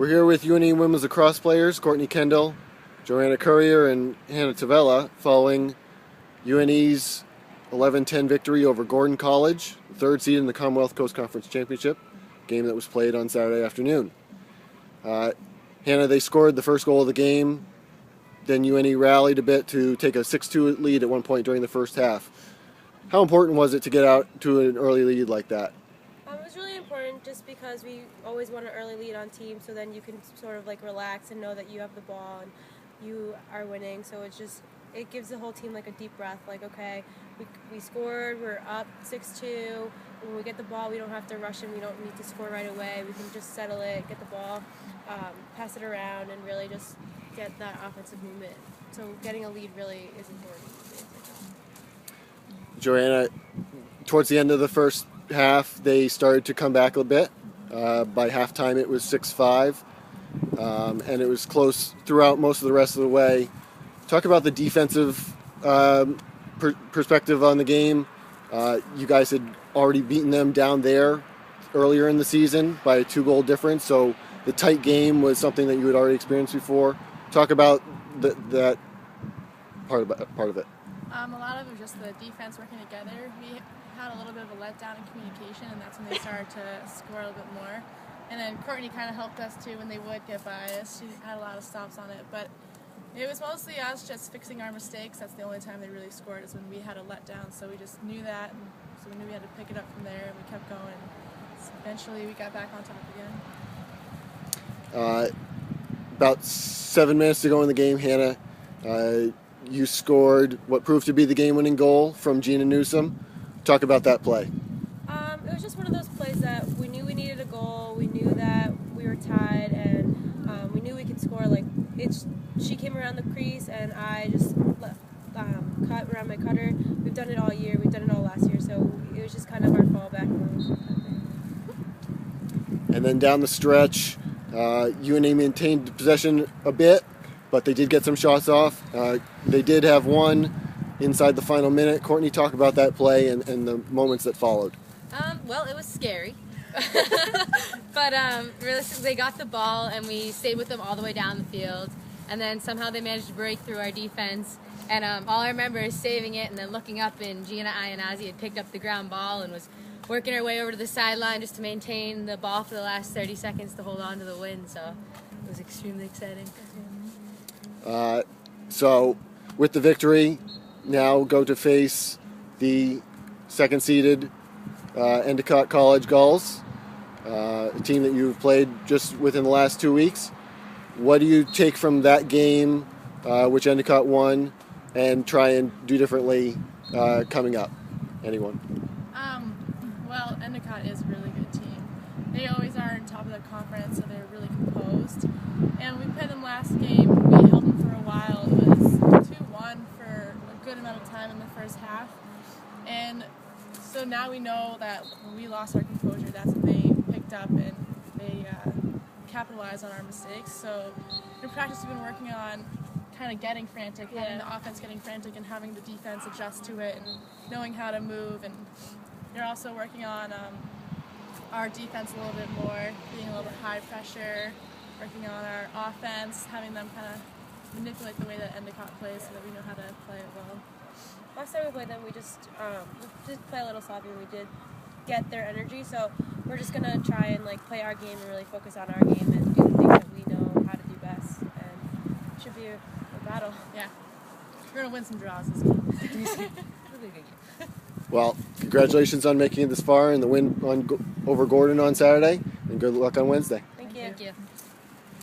We're here with UNE women's lacrosse players Courtney Kendall, Johanna Currier, and Hannah Tavella following UNE's 11-10 victory over Gordon College, the third seed in the Commonwealth Coast Conference Championship, game that was played on Saturday afternoon. Hannah, they scored the first goal of the game, then UNE rallied a bit to take a 6-2 lead at one point during the first half. How important was it to get out to an early lead like that? It was really important just because we always want an early lead on team, so then you can sort of like relax and know that you have the ball and you are winning. So it gives the whole team like a deep breath, like, okay, we scored, we're up 6-2. When we get the ball, we don't have to rush and we don't need to score right away. We can just settle it, get the ball, pass it around, and really just get that offensive movement. So getting a lead really is important. Joanna, towards the end of the first half, they started to come back a bit. By halftime, it was 6-5, and it was close throughout most of the rest of the way. Talk about the defensive perspective on the game. You guys had already beaten them down there earlier in the season by a 2-goal difference, so the tight game was something that you had already experienced before. Talk about that part of it. A lot of it was just the defense working together. We had a little bit of a letdown in communication, and that's when they started to score a little bit more. And then Courtney kind of helped us too when they would get by us. She had a lot of stops on it, but it was mostly us just fixing our mistakes. That's the only time they really scored, is when we had a letdown. So we just knew that, and so we knew we had to pick it up from there, and we kept going. So eventually we got back on top again. About 7 minutes to go in the game, Hannah, you scored what proved to be the game-winning goal from Gina Newsom. Talk about that play. It was just one of those plays that we knew we needed a goal. We knew that we were tied, and we knew we could score. She came around the crease, and I just cut around my cutter. We've done it all year. We've done it all last year, so it was just kind of our fallback move. And then down the stretch, UNE maintained possession a bit, but they did get some shots off. They did have one inside the final minute. Courtney, talk about that play and the moments that followed. Well, it was scary. But realistically, they got the ball, and we stayed with them all the way down the field. And then somehow they managed to break through our defense. And all I remember is saving it and then looking up, and Gina Ionazi had picked up the ground ball and was working her way over to the sideline just to maintain the ball for the last 30 seconds to hold on to the win. So it was extremely exciting. So with the victory, now go to face the second-seeded Endicott College Gulls, a team that you've played just within the last 2 weeks. What do you take from that game, which Endicott won, and try and do differently coming up? Anyone? Well, Endicott is a really good team. They always are on top of the conference, so they're really composed. And we played them last game. We held them for a while. It was 2-1 for a good amount of time in the first half. And so now we know that when we lost our composure, that's when they picked up and they capitalized on our mistakes. So in practice, we've been working on kind of getting frantic, having the offense getting frantic, and having the defense adjust to it, and knowing how to move. And they're also working on our defense a little bit more, being a little bit high pressure, working on our offense, having them kind of manipulate the way that Endicott plays so that we know how to play it well. Last time we played them, we just play a little sloppy, and we did get their energy. So we're just gonna try and play our game and really focus on our game and do the things that we know how to do best. And it should be a battle. Yeah, we're gonna win some draws this game. Really good game. Well, congratulations on making it this far and the win over Gordon on Saturday, and good luck on Wednesday. Thank you. Thank you.